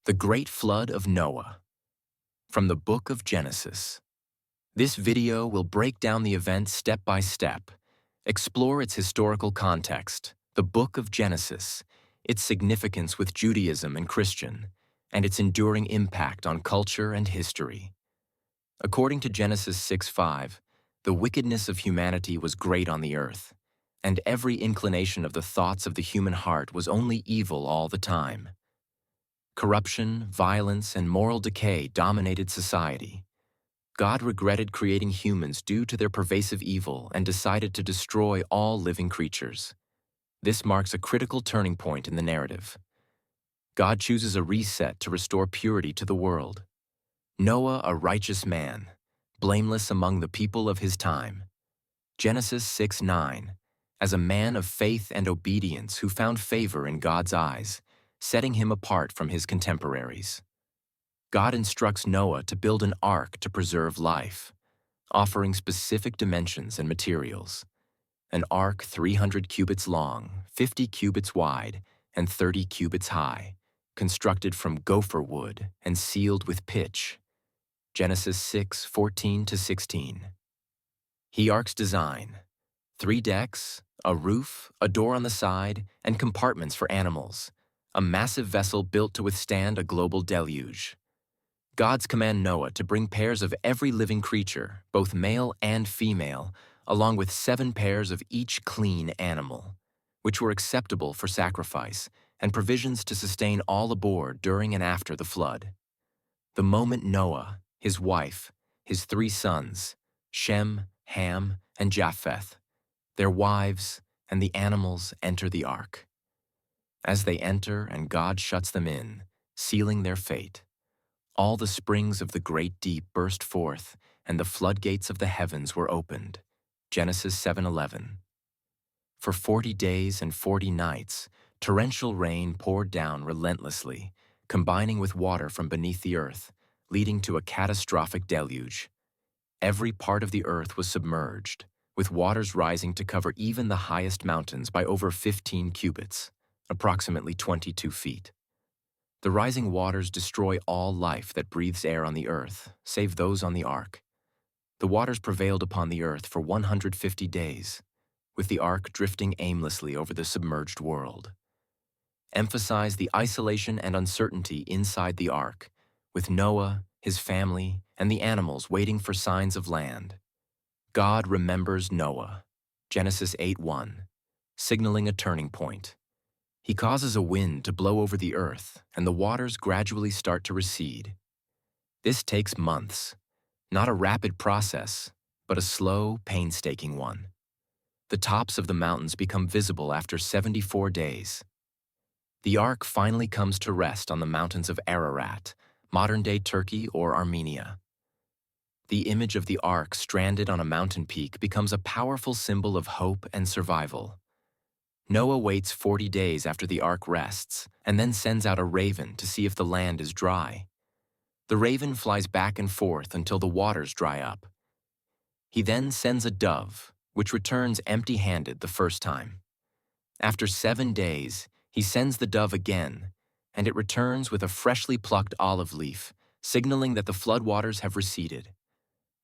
The Great Flood of Noah, from the Book of Genesis. This video will break down the event step by step, explore its historical context, the Book of Genesis, its significance with Judaism and Christian, and its enduring impact on culture and history. According to Genesis 6:5, the wickedness of humanity was great on the earth, and every inclination of the thoughts of the human heart was only evil all the time. Corruption, violence, and moral decay dominated society. God regretted creating humans due to their pervasive evil and decided to destroy all living creatures. This marks a critical turning point in the narrative. God chooses a reset to restore purity to the world. Noah, a righteous man, blameless among the people of his time. Genesis 6:9, as a man of faith and obedience who found favor in God's eyes, setting him apart from his contemporaries. God instructs Noah to build an ark to preserve life, offering specific dimensions and materials. An ark 300 cubits long, 50 cubits wide, and 30 cubits high, constructed from gopher wood and sealed with pitch. Genesis 6:14-16. The ark's design: 3 decks, a roof, a door on the side, and compartments for animals. A massive vessel built to withstand a global deluge. God's command Noah to bring pairs of every living creature, both male and female, along with 7 pairs of each clean animal, which were acceptable for sacrifice, and provisions to sustain all aboard during and after the flood. The moment Noah, his wife, his 3 sons, Shem, Ham, and Japheth, their wives, and the animals enter the ark. As they enter and God shuts them in, sealing their fate, all the springs of the great deep burst forth, and the floodgates of the heavens were opened. Genesis 7:11. For 40 days and 40 nights, torrential rain poured down relentlessly, combining with water from beneath the earth, leading to a catastrophic deluge. Every part of the earth was submerged, with waters rising to cover even the highest mountains by over 15 cubits, approximately 22 feet. The rising waters destroy all life that breathes air on the earth, save those on the ark. The waters prevailed upon the earth for 150 days, with the ark drifting aimlessly over the submerged world. Emphasize the isolation and uncertainty inside the ark, with Noah, his family, and the animals waiting for signs of land. God remembers Noah. Genesis 8:1, signaling a turning point. He causes a wind to blow over the earth, and the waters gradually start to recede. This takes months, not a rapid process, but a slow, painstaking one. The tops of the mountains become visible after 74 days. The ark finally comes to rest on the mountains of Ararat, modern-day Turkey or Armenia. The image of the ark stranded on a mountain peak becomes a powerful symbol of hope and survival. Noah waits 40 days after the ark rests, and then sends out a raven to see if the land is dry. The raven flies back and forth until the waters dry up. He then sends a dove, which returns empty-handed the first time. After 7 days, he sends the dove again, and it returns with a freshly plucked olive leaf, signaling that the floodwaters have receded.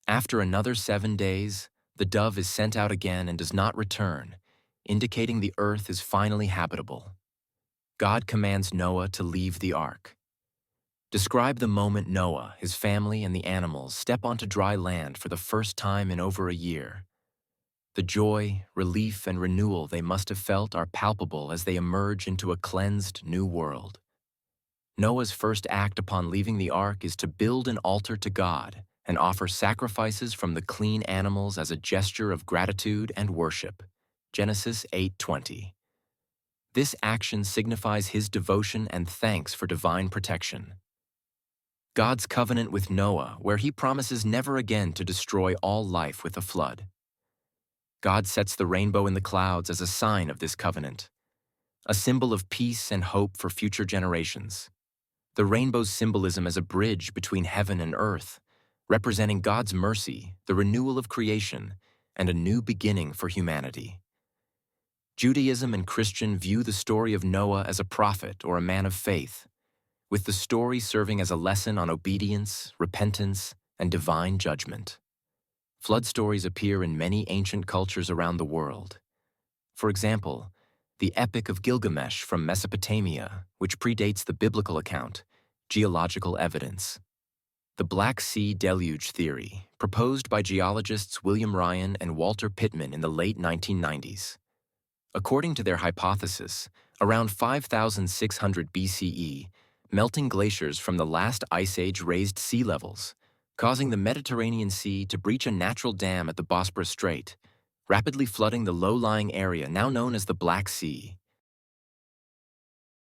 After another 7 days, the dove is sent out again and does not return, indicating the earth is finally habitable. God commands Noah to leave the ark. Describe the moment Noah, his family, and the animals step onto dry land for the first time in over a year. The joy, relief, and renewal they must have felt are palpable as they emerge into a cleansed new world. Noah's first act upon leaving the ark is to build an altar to God and offer sacrifices from the clean animals as a gesture of gratitude and worship. Genesis 8:20. This action signifies his devotion and thanks for divine protection. God's covenant with Noah, where he promises never again to destroy all life with a flood. God sets the rainbow in the clouds as a sign of this covenant, a symbol of peace and hope for future generations. The rainbow's symbolism as a bridge between heaven and earth, representing God's mercy, the renewal of creation, and a new beginning for humanity. Judaism and Christian view the story of Noah as a prophet or a man of faith, with the story serving as a lesson on obedience, repentance, and divine judgment. Flood stories appear in many ancient cultures around the world. For example, the Epic of Gilgamesh from Mesopotamia, which predates the biblical account, geological evidence. The Black Sea Deluge theory, proposed by geologists William Ryan and Walter Pittman in the late 1990s. According to their hypothesis, around 5,600 BCE, melting glaciers from the last ice age raised sea levels, causing the Mediterranean Sea to breach a natural dam at the Bosporus Strait, rapidly flooding the low-lying area now known as the Black Sea.